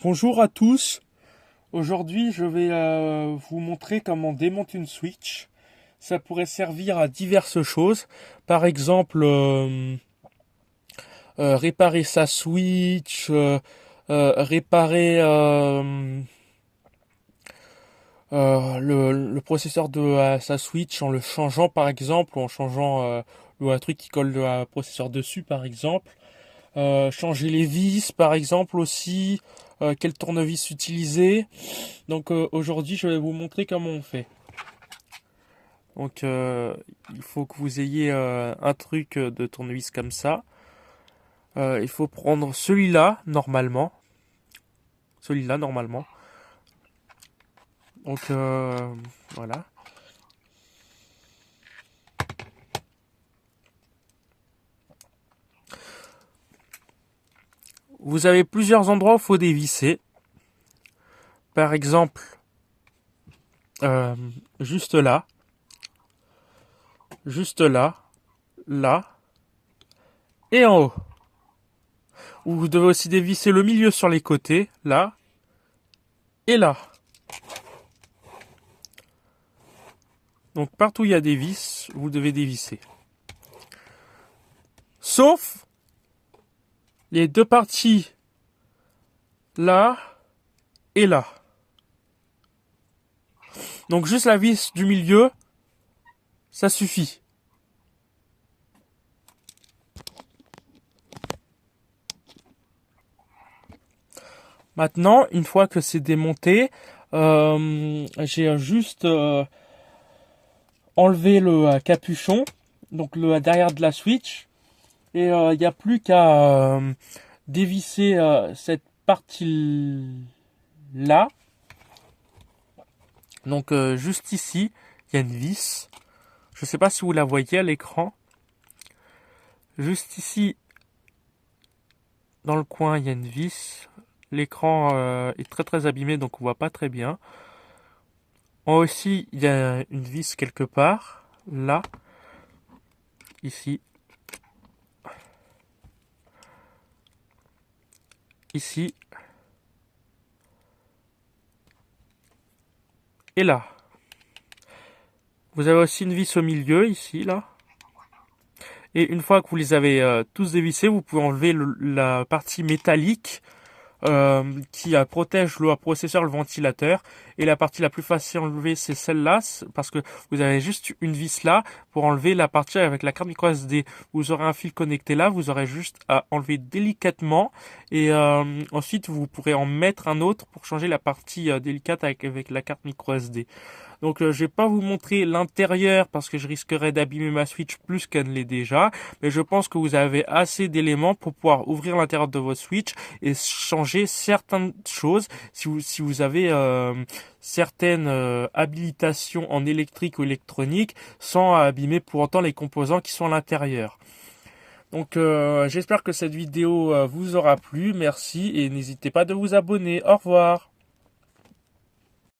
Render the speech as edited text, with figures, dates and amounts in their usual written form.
Bonjour à tous. Aujourd'hui, je vais vous montrer comment démonter une Switch. Ça pourrait servir à diverses choses. Par exemple, réparer sa Switch, réparer le processeur de sa Switch en le changeant, par exemple, ou en changeant un truc qui colle le processeur dessus, par exemple. Changer les vis, par exemple, aussi. Quel tournevis utiliser. Donc aujourd'hui, je vais vous montrer comment on fait. Donc il faut que vous ayez un truc de tournevis comme ça. Il faut prendre celui-là normalement. Celui-là normalement. Donc voilà. Vous avez plusieurs endroits où il faut dévisser. Par exemple, euh, juste là, juste là, là et en haut. Vous devez aussi dévisser le milieu sur les côtés, là et là. Donc partout où il y a des vis, vous devez dévisser. Sauf les deux parties là et là. Donc juste la vis du milieu, ça suffit. Maintenant, une fois que c'est démonté, j'ai juste enlevé le capuchon, donc le derrière de la Switch, et il n'y a plus qu'à dévisser cette partie là. Donc juste ici, il y a une vis. Je ne sais pas si vous la voyez à l'écran. Juste ici, dans le coin, il y a une vis. L'écran est très très abîmé, donc on voit pas très bien. En haut aussi, il y a une vis quelque part. Là, ici, ici et là. Vous avez aussi une vis au milieu, ici, là. Et une fois que vous les avez tous dévissés, vous pouvez enlever la partie métallique qui protège le processeur, le ventilateur. Et la partie la plus facile à enlever, c'est celle-là, parce que vous avez juste une vis là pour enlever la partie avec la carte micro SD. Vous aurez un fil connecté là, vous aurez juste à enlever délicatement et ensuite vous pourrez en mettre un autre pour changer la partie délicate avec la carte micro SD. Donc je vais pas vous montrer l'intérieur parce que je risquerais d'abîmer ma Switch plus qu'elle ne l'est déjà, mais je pense que vous avez assez d'éléments pour pouvoir ouvrir l'intérieur de votre Switch et changer certaines choses si vous avez certaines habilitations en électrique ou électronique sans abîmer pour autant les composants qui sont à l'intérieur. Donc j'espère que cette vidéo vous aura plu, merci et n'hésitez pas de vous abonner. Au revoir.